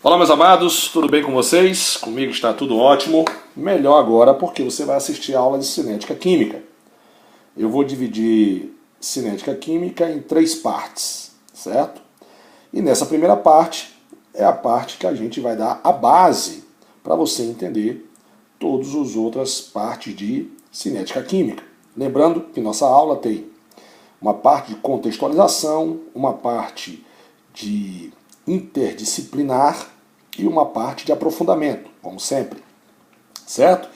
Olá, meus amados, tudo bem com vocês? Comigo está tudo ótimo. Melhor agora porque você vai assistir a aula de cinética química. Eu vou dividir cinética química em 3 partes, certo? E nessa primeira parte é a parte que a gente vai dar a base para você entender todas as outras partes de cinética química. Lembrando que nossa aula tem uma parte de contextualização, uma parte de interdisciplinar e uma parte de aprofundamento, como sempre, certo?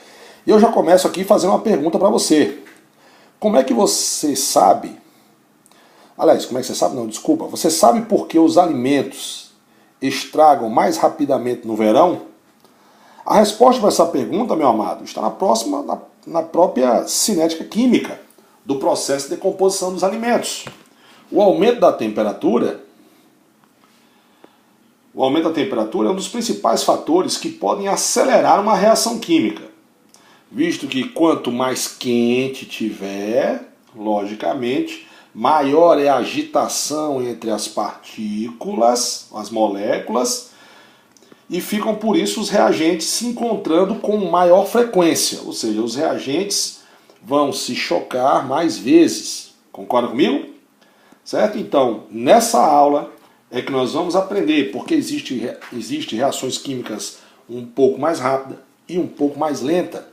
E eu já começo aqui fazendo uma pergunta para você. Como é que você sabe... Aliás, como é que você sabe? Não, desculpa. Você sabe por que os alimentos estragam mais rapidamente no verão? A resposta para essa pergunta, meu amado, está na própria cinética química do processo de decomposição dos alimentos. O aumento da temperatura é um dos principais fatores que podem acelerar uma reação química, visto que quanto mais quente tiver, logicamente, maior é a agitação entre as partículas, as moléculas, e ficam por isso os reagentes se encontrando com maior frequência, ou seja, os reagentes vão se chocar mais vezes. Concorda comigo? Certo? Então, nessa aula é que nós vamos aprender porque existe reações químicas um pouco mais rápida e um pouco mais lenta.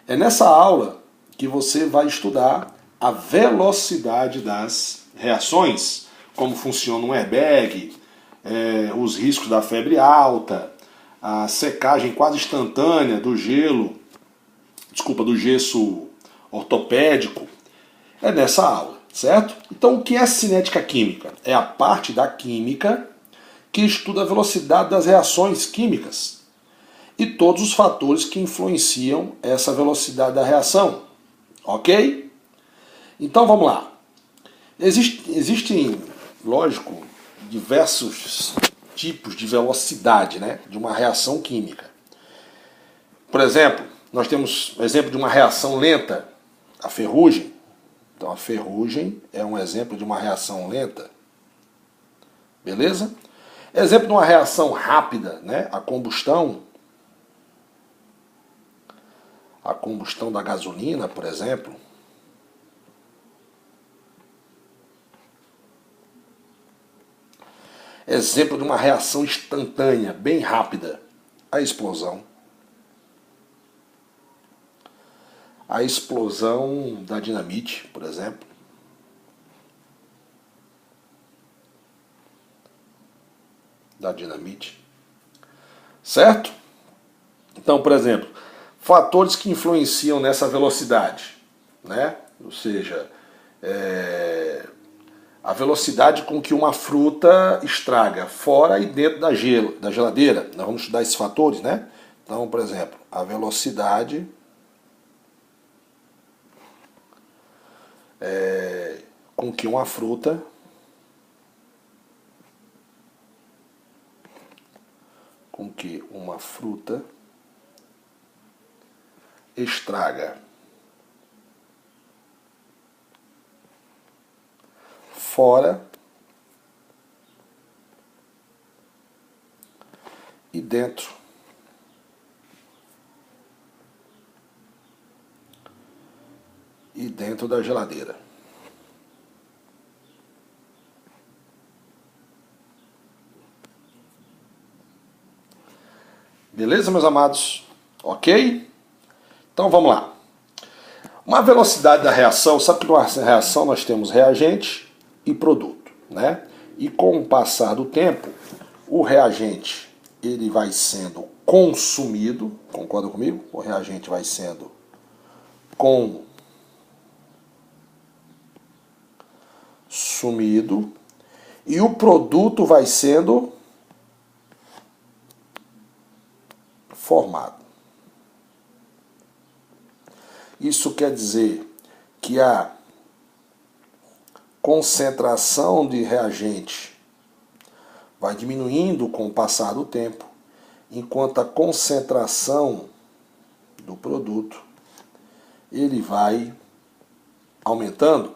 É nessa aula que você vai estudar a velocidade das reações, como funciona um airbag, os riscos da febre alta, a secagem quase instantânea do gesso ortopédico. É nessa aula, certo? Então, o que é cinética química? É a parte da química que estuda a velocidade das reações químicas e todos os fatores que influenciam essa velocidade da reação. Ok? Então, vamos lá. Existem, lógico, diversos tipos de velocidade, né, de uma reação química. Por exemplo, nós temos exemplo de uma reação lenta, a ferrugem. Então a ferrugem é um exemplo de uma reação lenta. Beleza? Exemplo de uma reação rápida, né? A combustão da gasolina, por exemplo. Exemplo de uma reação instantânea, bem rápida, a explosão. A explosão da dinamite, por exemplo. Certo? Então, por exemplo, fatores que influenciam nessa velocidade, né? Ou seja, a velocidade com que uma fruta estraga, fora e dentro da geladeira. Nós vamos estudar esses fatores, né? Então, por exemplo, a velocidade com que uma fruta estraga fora e dentro da geladeira. Beleza, meus amados? Ok? Então vamos lá. Uma velocidade da reação, sabe que numa reação nós temos reagente e produto, né? E com o passar do tempo, o reagente ele vai sendo consumido, concorda comigo? O reagente vai sendo consumido e o produto vai sendo formado. Isso quer dizer que a concentração de reagente vai diminuindo com o passar do tempo, enquanto a concentração do produto ele vai aumentando,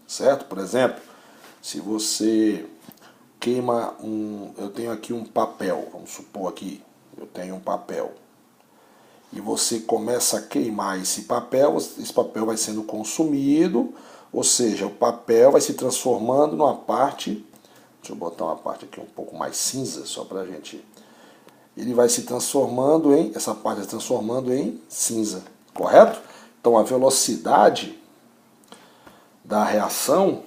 certo? Por exemplo, se você queima eu tenho aqui um papel, vamos supor aqui, eu tenho um papel. E você começa a queimar esse papel vai sendo consumido, ou seja, o papel vai se transformando numa parte, deixa eu botar uma parte aqui um pouco mais cinza, só pra gente, ele vai se transformando essa parte vai se transformando em cinza, correto? Então a velocidade da reação,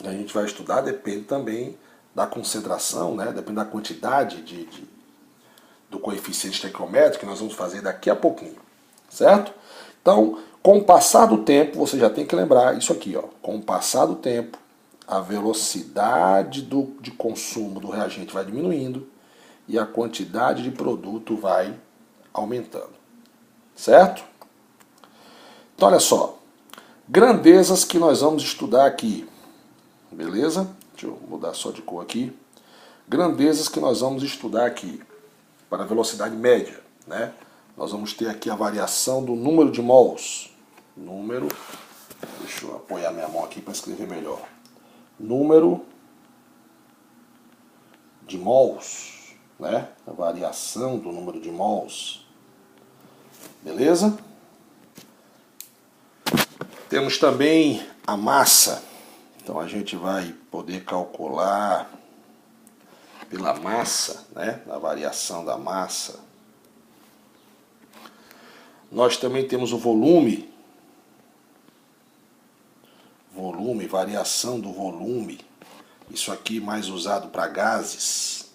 a gente vai estudar, depende também da concentração, né? Depende da quantidade do coeficiente estequiométrico, que nós vamos fazer daqui a pouquinho, certo? Então, com o passar do tempo, você já tem que lembrar isso aqui, ó. Com o passar do tempo, a velocidade de consumo do reagente vai diminuindo e a quantidade de produto vai aumentando, certo? Então, olha só, grandezas que nós vamos estudar aqui, beleza? Deixa eu mudar só de cor aqui. Grandezas que nós vamos estudar aqui para a velocidade média, né? Nós vamos ter aqui a variação do número de mols. Deixa eu apoiar minha mão aqui para escrever melhor. Número de mols, né? A variação do número de mols. Beleza? Temos também a massa. Então a gente vai poder calcular pela massa, né? A variação da massa. Nós também temos o volume, variação do volume. Isso aqui mais usado para gases.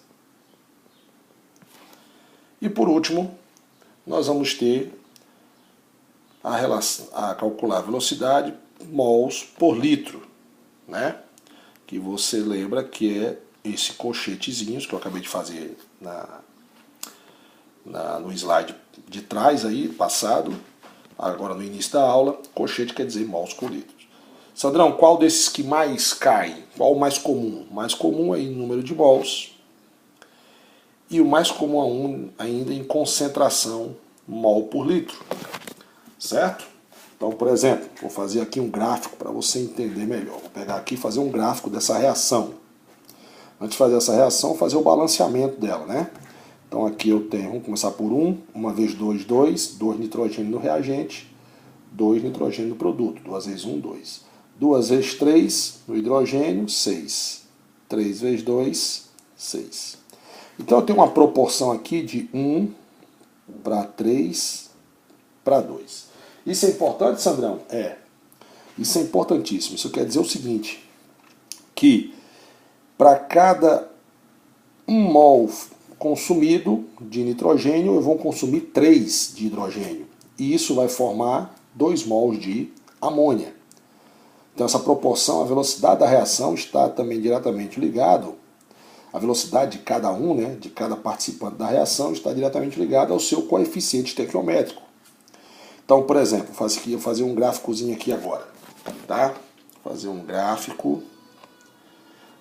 E por último, nós vamos ter a calcular a velocidade mols por litro, né? Que você lembra que é esse colchetezinho que eu acabei de fazer no slide de trás aí, passado, agora no início da aula. Colchete quer dizer mols por litro. Sandrão, qual desses que mais cai? Qual o mais comum? O mais comum é em número de mols. E o mais comum ainda em concentração mol por litro. Certo? Então, por exemplo, vou fazer aqui um gráfico para você entender melhor. Vou pegar aqui e fazer um gráfico dessa reação. Antes de fazer essa reação, fazer o balanceamento dela, né? Então aqui eu tenho, vamos começar por 1 vezes 2, 2 nitrogênio no reagente, 2 nitrogênio no produto, 2 vezes 1, 2. 2 vezes 3 no hidrogênio, 6. 3 vezes 2, 6. Então eu tenho uma proporção aqui de 1 para 3 para 2. Isso é importante, Sandrão? É. Isso é importantíssimo. Isso quer dizer o seguinte, que para cada 1 mol consumido de nitrogênio, eu vou consumir 3 de hidrogênio. E isso vai formar 2 mols de amônia. Então essa proporção, a velocidade da reação está também diretamente ligado, a velocidade de cada um, né, de cada participante da reação está diretamente ligada ao seu coeficiente estequiométrico. Então, por exemplo, vou fazer um gráficozinho aqui agora, tá? Vou fazer um gráfico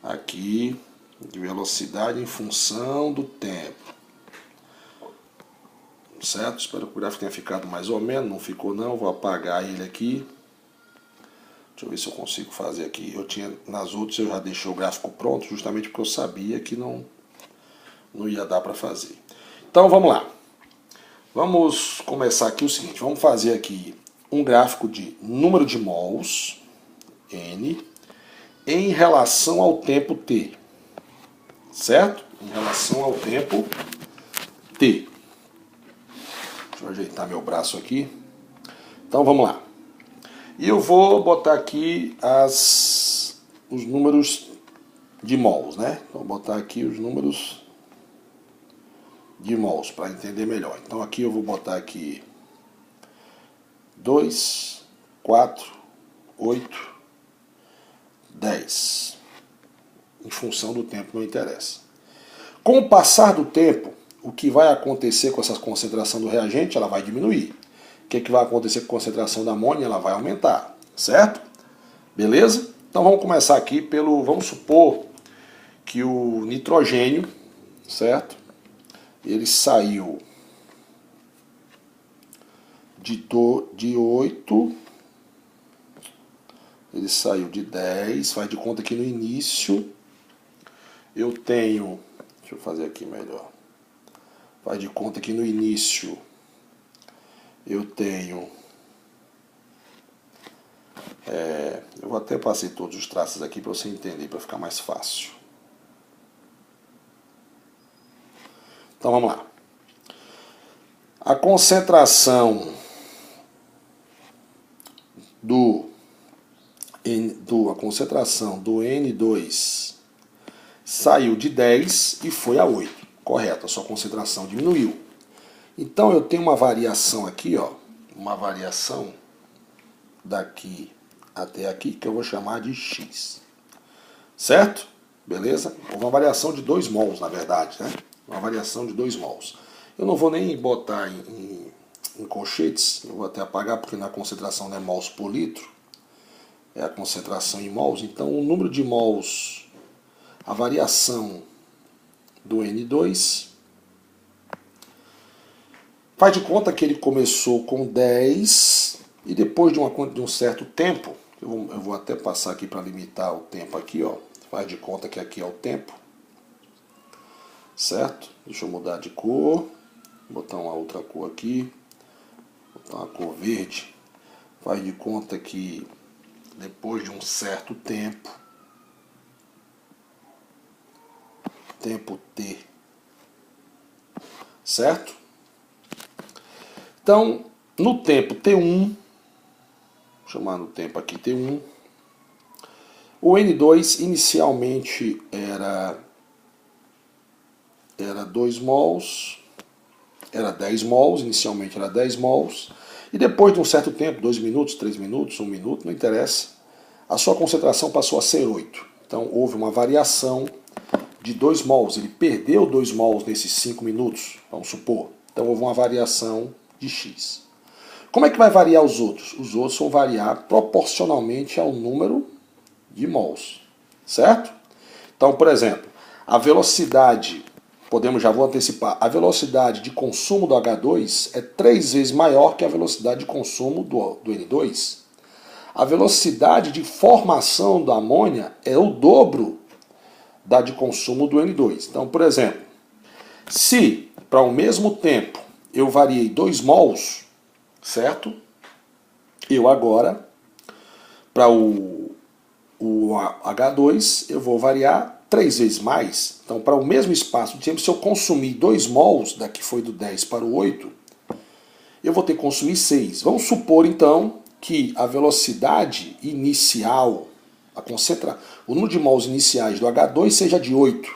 aqui de velocidade em função do tempo. Certo? Espero que o gráfico tenha ficado mais ou menos, não ficou não, vou apagar ele aqui. Deixa eu ver se eu consigo fazer aqui. Nas outras eu já deixei o gráfico pronto, justamente porque eu sabia que não ia dar para fazer. Então vamos lá. Vamos começar aqui o seguinte, vamos fazer aqui um gráfico de número de mols, N, em relação ao tempo T. Certo? Em relação ao tempo T. Deixa eu ajeitar meu braço aqui. Então vamos lá. E eu vou botar aqui os números de mols, né? Então vou botar aqui os números de mols para entender melhor. Então aqui eu vou botar aqui 2, 4, 8, 10. Em função do tempo, não interessa. Com o passar do tempo, o que vai acontecer com essa concentração do reagente? Ela vai diminuir. O que vai acontecer com a concentração da amônia? Ela vai aumentar, certo? Beleza? Então vamos começar aqui vamos supor que o nitrogênio, certo? Ele saiu de 8, ele saiu de 10, faz de conta que no início eu tenho, deixa eu fazer aqui melhor, faz de conta que no início eu tenho, eu vou até passar todos os traços aqui para você entender, para ficar mais fácil. Então vamos lá. A concentração a concentração do N2 saiu de 10 e foi a 8. Correto, a sua concentração diminuiu. Então eu tenho uma variação aqui, ó, uma variação daqui até aqui que eu vou chamar de X. Certo? Beleza? Uma variação de 2 mols, na verdade, né? Uma variação de 2 mols. Eu não vou nem botar em colchetes, eu vou até apagar porque na concentração não é mols por litro, é a concentração em mols. Então o número de mols, a variação do N2, faz de conta que ele começou com 10 e depois de um certo tempo, eu vou até passar aqui para limitar o tempo aqui, ó, faz de conta que aqui é o tempo, certo? Deixa eu mudar de cor, botar uma outra cor aqui, botar uma cor verde, faz de conta que depois de um certo tempo, tempo T, certo? Então, no tempo T1, vou chamar no tempo aqui T1, o N2 inicialmente era 2 mols, era 10 mols, inicialmente era 10 mols, e depois de um certo tempo, 2 minutos, 3 minutos, 1 minuto, não interessa, a sua concentração passou a ser 8. Então houve uma variação de 2 mols, ele perdeu 2 mols nesses 5 minutos, vamos supor. Então houve uma variação de X. Como é que vai variar os outros? Os outros vão variar proporcionalmente ao número de mols, certo? Então, por exemplo, a velocidade, já vou antecipar, a velocidade de consumo do H2 é 3 vezes maior que a velocidade de consumo do N2. A velocidade de formação da amônia é o dobro da de consumo do N2. Então, por exemplo, se para o mesmo tempo eu variei 2 mols, certo? Eu agora, para o H2, eu vou variar 3 vezes mais. Então, para o mesmo espaço de tempo, se eu consumir 2 mols, daqui foi do 10 para o 8, eu vou ter que consumir 6. Vamos supor, então, que a velocidade inicial, o número de mols iniciais do H2 seja de 8.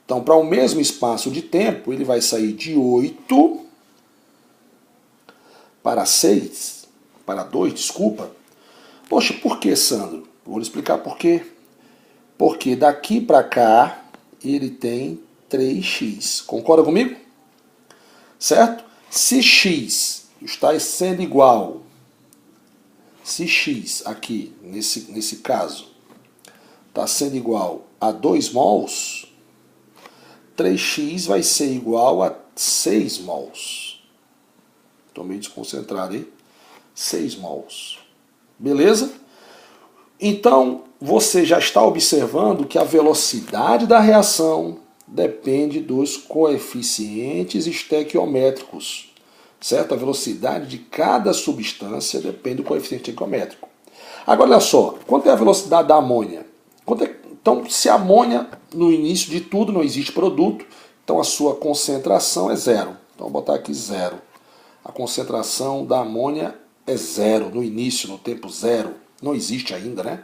Então, para o mesmo espaço de tempo, ele vai sair de 8 para 6, para 2, desculpa. Poxa, por que, Sandro? Vou lhe explicar por quê. Porque daqui para cá ele tem 3x. Concorda comigo? Certo? Se x está sendo igual, se x aqui, nesse caso, está sendo igual a 2 mols, 3x vai ser igual a 6 mols. Estou meio desconcentrado, hein? 6 mols. Beleza? Então, você já está observando que a velocidade da reação depende dos coeficientes estequiométricos, certo? A velocidade de cada substância depende do coeficiente estequiométrico. Agora, olha só, quanto é a velocidade da amônia? Então, se a amônia, no início de tudo, não existe produto, então a sua concentração é 0. Então, vou botar aqui 0. A concentração da amônia é 0, no início, no tempo 0. Não existe ainda, né?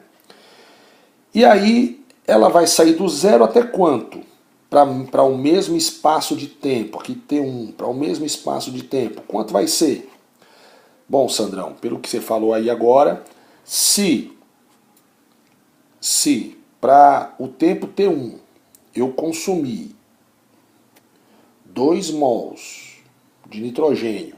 E aí ela vai sair do 0 até quanto? Para o mesmo espaço de tempo, aqui T1, para o mesmo espaço de tempo. Quanto vai ser? Bom, Sandrão, pelo que você falou aí agora, se para o tempo T1 eu consumir 2 mols de nitrogênio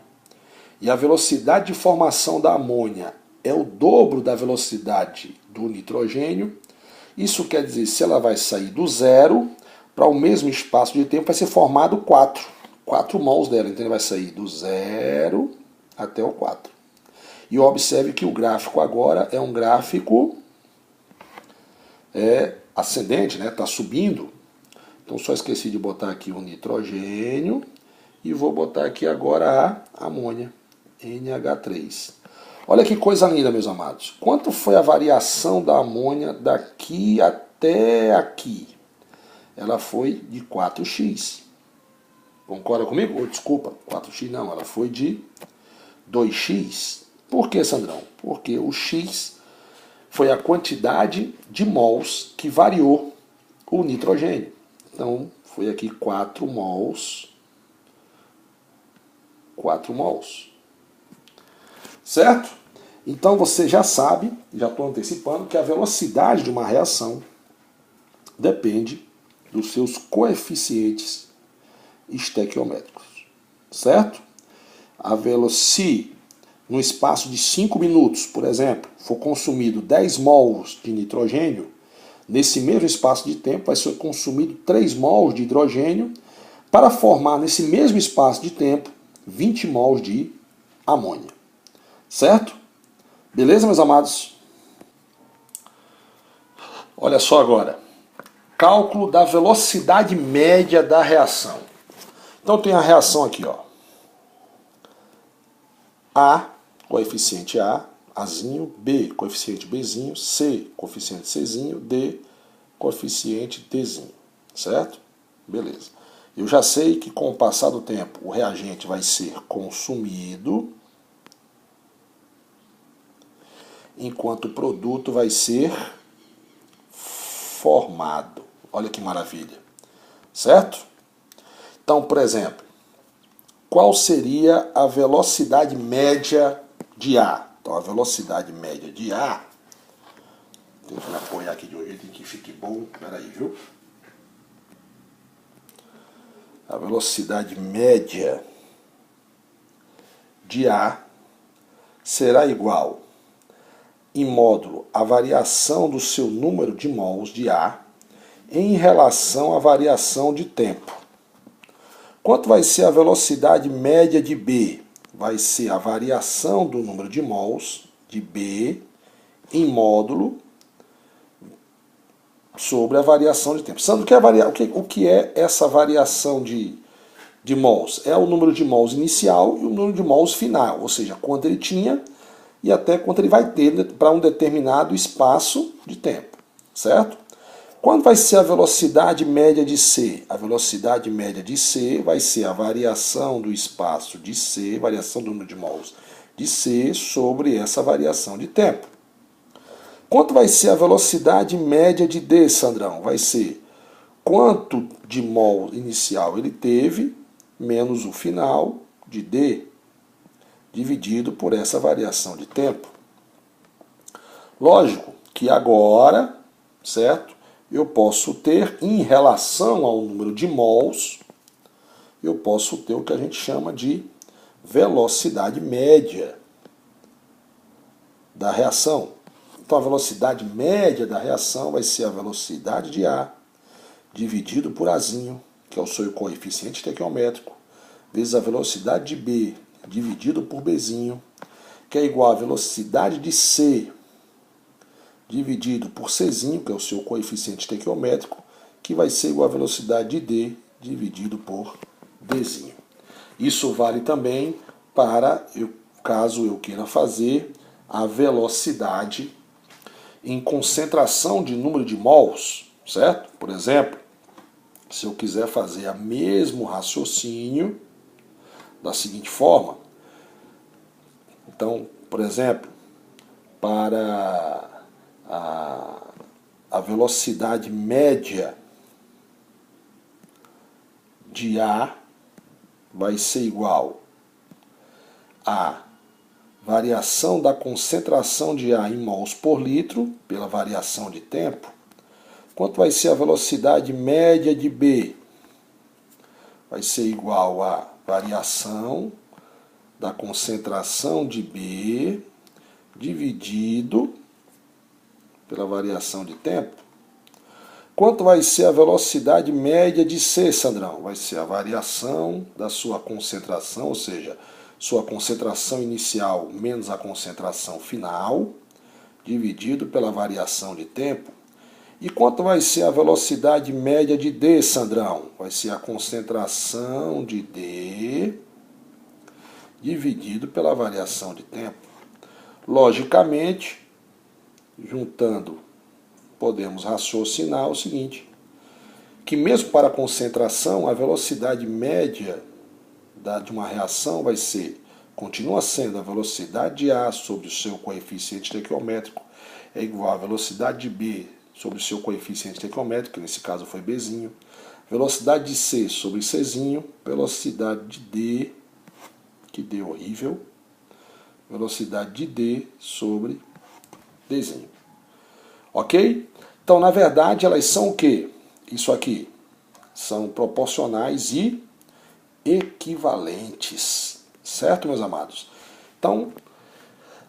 e a velocidade de formação da amônia é o dobro da velocidade do nitrogênio, isso quer dizer, se ela vai sair do 0 para o mesmo espaço de tempo, vai ser formado 4 mols dela. Então ele vai sair do 0 até o 4. E observe que o gráfico agora é um gráfico ascendente, né? Está subindo. Então só esqueci de botar aqui o nitrogênio e vou botar aqui agora a amônia, NH3. Olha que coisa linda, meus amados. Quanto foi a variação da amônia daqui até aqui? Ela foi de 4x. Concorda comigo? Oh, desculpa, 4x não, ela foi de 2x. Por que, Sandrão? Porque o x foi a quantidade de mols que variou o nitrogênio. Então, foi aqui 4 mols. 4 mols. Certo? Então, você já sabe, já estou antecipando, que a velocidade de uma reação depende dos seus coeficientes estequiométricos. Certo? Se no espaço de 5 minutos, por exemplo, for consumido 10 mols de nitrogênio, nesse mesmo espaço de tempo vai ser consumido 3 mols de hidrogênio para formar nesse mesmo espaço de tempo 20 mols de amônia. Certo? Beleza, meus amados? Olha só agora. Cálculo da velocidade média da reação. Então tem a reação aqui, ó. A, coeficiente A, Azinho, B, coeficiente Bzinho, C, coeficiente Czinho, D, coeficiente Dzinho. Certo? Beleza. Eu já sei que com o passar do tempo o reagente vai ser consumido, enquanto o produto vai ser formado. Olha que maravilha. Certo? Então, por exemplo, qual seria a velocidade média de A? Então, a velocidade média de A, tenho que me apoiar aqui de um jeito em que fique bom, peraí, viu? A velocidade média de A será igual, em módulo, a variação do seu número de mols de A em relação à variação de tempo. Quanto vai ser a velocidade média de B? Vai ser a variação do número de mols de B em módulo sobre a variação de tempo. Sandro, o que é essa variação de mols? É o número de mols inicial e o número de mols final, ou seja, quanto ele tinha e até quanto ele vai ter para um determinado espaço de tempo, certo? Quando vai ser a velocidade média de C? A velocidade média de C vai ser a variação do espaço de C, variação do número de mols de C sobre essa variação de tempo. Quanto vai ser a velocidade média de D, Sandrão? Vai ser quanto de mol inicial ele teve, menos o final de D, dividido por essa variação de tempo. Lógico que agora, certo? Eu posso ter, em relação ao número de mols, eu posso ter o que a gente chama de velocidade média da reação. Então, a velocidade média da reação vai ser a velocidade de A dividido por Azinho, que é o seu coeficiente estequiométrico, vezes a velocidade de B dividido por Bzinho, que é igual à velocidade de C dividido por Czinho, que é o seu coeficiente estequiométrico, que vai ser igual à velocidade de D dividido por Dzinho. Isso vale também para, caso eu queira fazer, a velocidade em concentração de número de mols, certo? Por exemplo, se eu quiser fazer o mesmo raciocínio da seguinte forma, então, por exemplo, para a velocidade média de A vai ser igual a variação da concentração de A em mols por litro, pela variação de tempo. Quanto vai ser a velocidade média de B? Vai ser igual a variação da concentração de B dividido pela variação de tempo. Quanto vai ser a velocidade média de C, Sandrão? Vai ser a variação da sua concentração, ou seja, sua concentração inicial menos a concentração final, dividido pela variação de tempo. E quanto vai ser a velocidade média de D, Sandrão? Vai ser a concentração de D dividido pela variação de tempo. Logicamente, juntando, podemos raciocinar o seguinte, que mesmo para a concentração, a velocidade média de uma reação continua sendo a velocidade de A sobre o seu coeficiente estequiométrico é igual à velocidade de B sobre o seu coeficiente estequiométrico, que nesse caso foi Bzinho, velocidade de C sobre Czinho, velocidade de D, que deu horrível, velocidade de D sobre Dzinho. Ok? Então, na verdade, elas são o quê? Isso aqui são proporcionais e equivalentes. Certo, meus amados? Então,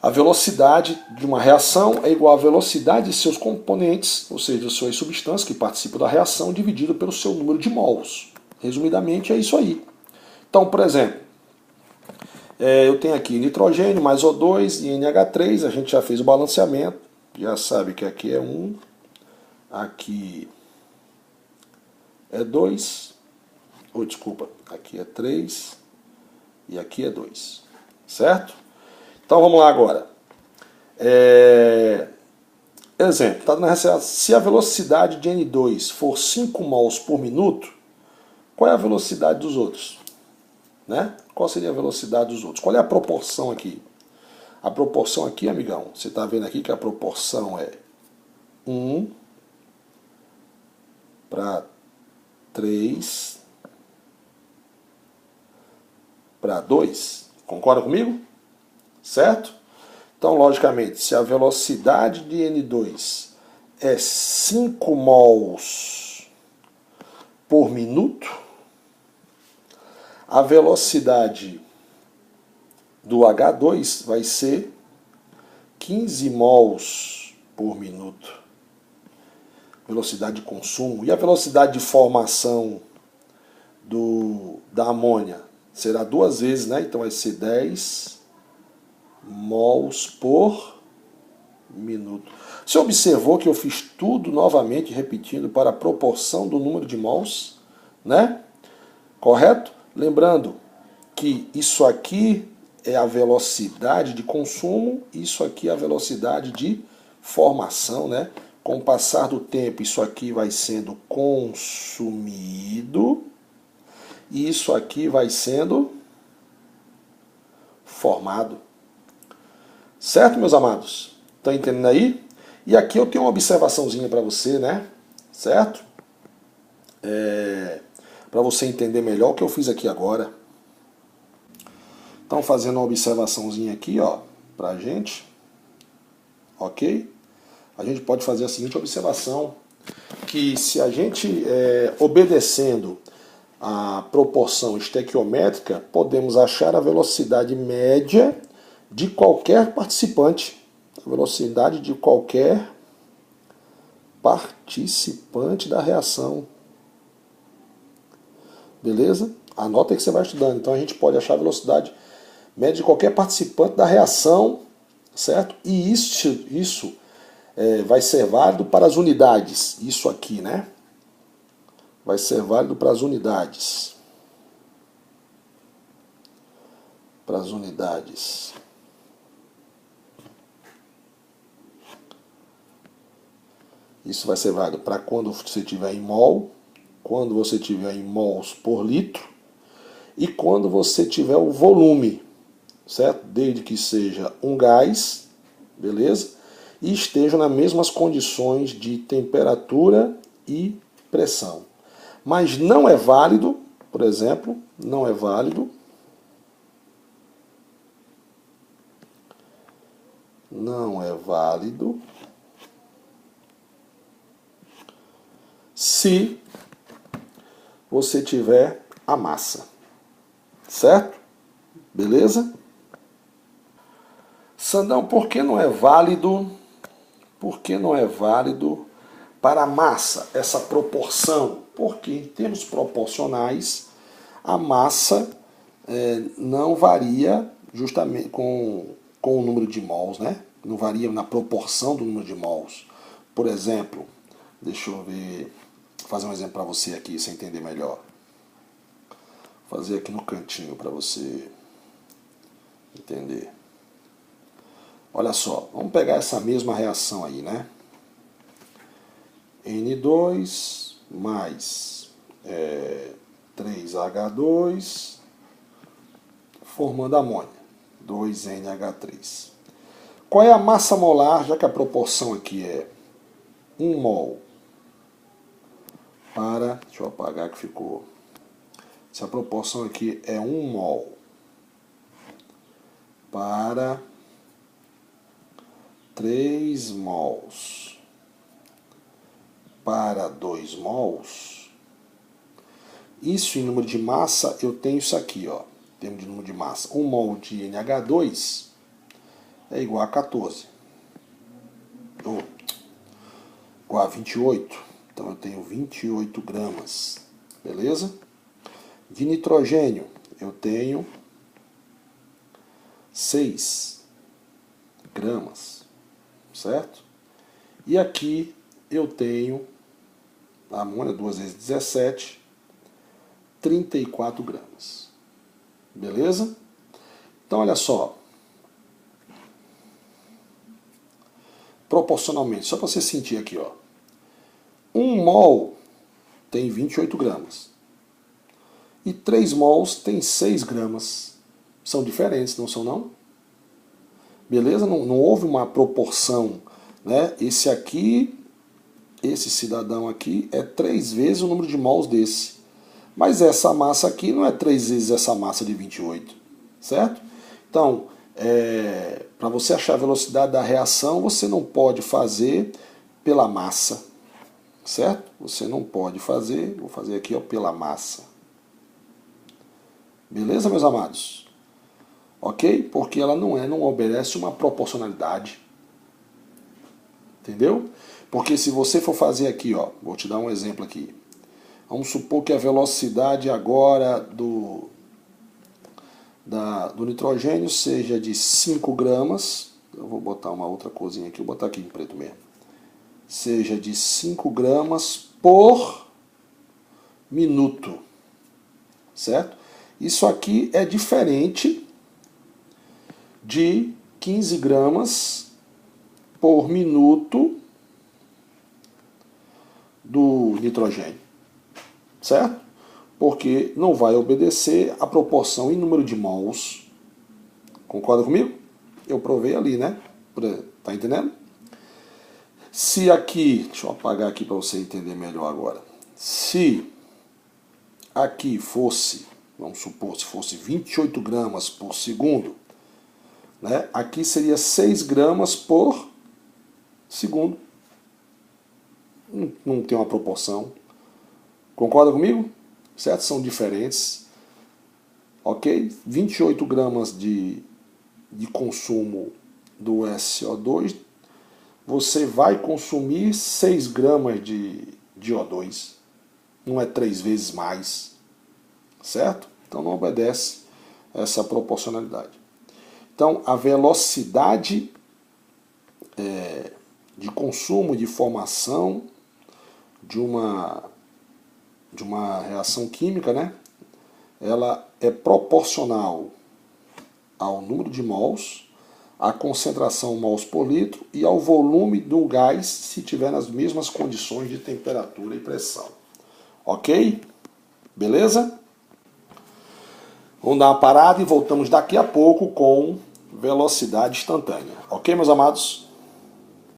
a velocidade de uma reação é igual à velocidade de seus componentes, ou seja, suas substâncias que participam da reação, dividido pelo seu número de mols. Resumidamente, é isso aí. Então, por exemplo, eu tenho aqui nitrogênio mais O2 e NH3, a gente já fez o balanceamento, já sabe que aqui é 1, aqui é 2, desculpa, aqui é 3 e aqui é 2, certo? Então vamos lá agora. Exemplo, tá na reação, se a velocidade de N2 for 5 mols por minuto, qual é a velocidade dos outros? Né? Qual seria a velocidade dos outros? Qual é a proporção aqui? A proporção aqui, amigão, você está vendo aqui que a proporção é 1 para 3 para 2. Concorda comigo? Certo? Então, logicamente, se a velocidade de N2 é 5 mols por minuto, a velocidade do H2 vai ser 15 mols por minuto. Velocidade de consumo. E a velocidade de formação da amônia? Será 2 vezes, né? Então vai ser 10 mols por minuto. Você observou que eu fiz tudo novamente repetindo para a proporção do número de mols, né? Correto? Lembrando que isso aqui é a velocidade de consumo, isso aqui é a velocidade de formação, né? Com o passar do tempo, isso aqui vai sendo consumido e isso aqui vai sendo formado. Certo, meus amados? Estão entendendo aí? E aqui eu tenho uma observaçãozinha para você, né? Certo? Para você entender melhor o que eu fiz aqui agora. Então, fazendo uma observaçãozinha aqui, ó, para a gente. Ok? A gente pode fazer a seguinte observação, que se a gente, obedecendo a proporção estequiométrica, podemos achar a velocidade média de qualquer participante. A velocidade de qualquer participante da reação. Beleza? Anota aí que você vai estudando. Então a gente pode achar a velocidade média de qualquer participante da reação, certo? E isso vai ser válido para as unidades. Isso aqui, né? Vai ser válido para as unidades. Para as unidades. Isso vai ser válido para quando você tiver em mol, quando você tiver em mols por litro e quando você tiver o volume, certo? Desde que seja um gás, beleza? E esteja nas mesmas condições de temperatura e pressão. Mas não é válido, por exemplo, não é válido se você tiver a massa. Certo? Beleza? Sandão, por que não é válido? Por que não é válido para a massa essa proporção? Porque em termos proporcionais a massa não varia justamente com o número de mols, né? Não varia na proporção do número de mols. Por exemplo, Deixa eu ver, fazer um exemplo para você aqui, você entender melhor. Vou fazer aqui no cantinho para você entender. Olha só, vamos pegar essa mesma reação aí, né? N2 mais 3H2 formando amônia, 2NH3. Qual é a massa molar, já que a proporção aqui é 1 mol para, deixa eu apagar que ficou, se a proporção aqui é 1 mol para 3 mols para 2 mols, isso em número de massa, eu tenho isso aqui, ó, em termos de número de massa, 1 mol de NH2 é igual a 14, ou igual a 28, então eu tenho 28 gramas, beleza? De nitrogênio eu tenho 6 gramas, certo? E aqui eu tenho a amônia, 2 vezes 17, 34 gramas. Beleza? Então, olha só. Proporcionalmente, só para você sentir aqui, ó. 1 mol tem 28 gramas. E 3 mols tem 6 gramas. São diferentes, não são não? Beleza? Não houve uma proporção, né? Esse aqui, esse cidadão aqui, é 3 vezes o número de mols desse. Mas essa massa aqui não é 3 vezes essa massa de 28, certo? Então, para você achar a velocidade da reação, você não pode fazer pela massa, certo? Você não pode fazer, vou fazer aqui ó, pela massa. Beleza, meus amados? Ok? Porque ela não obedece uma proporcionalidade. Entendeu? Porque se você for fazer aqui, ó, vou te dar um exemplo aqui. Vamos supor que a velocidade agora do nitrogênio seja de 5 gramas. Eu vou botar uma outra corzinha aqui, vou botar aqui em preto mesmo. Seja de 5 gramas por minuto. Certo? Isso aqui é diferente de 15 gramas por minuto do nitrogênio. Certo? Porque não vai obedecer a proporção em número de mols. Concorda comigo? Eu provei ali, né? Tá entendendo? Se aqui, deixa eu apagar aqui para você entender melhor agora. Se aqui fosse, vamos supor, se fosse 28 gramas por segundo, né? Aqui seria 6 gramas por segundo. Não tem uma proporção. Concorda comigo? Certo? São diferentes. Ok? 28 gramas de consumo do SO2, você vai consumir 6 gramas de O2. Não é 3 vezes mais. Certo? Então não obedece essa proporcionalidade. Então a velocidade de consumo, de formação de uma reação química, né? Ela é proporcional ao número de mols, à concentração mols por litro e ao volume do gás se tiver nas mesmas condições de temperatura e pressão. Ok? Beleza? Vamos dar uma parada e voltamos daqui a pouco com velocidade instantânea. Ok, meus amados?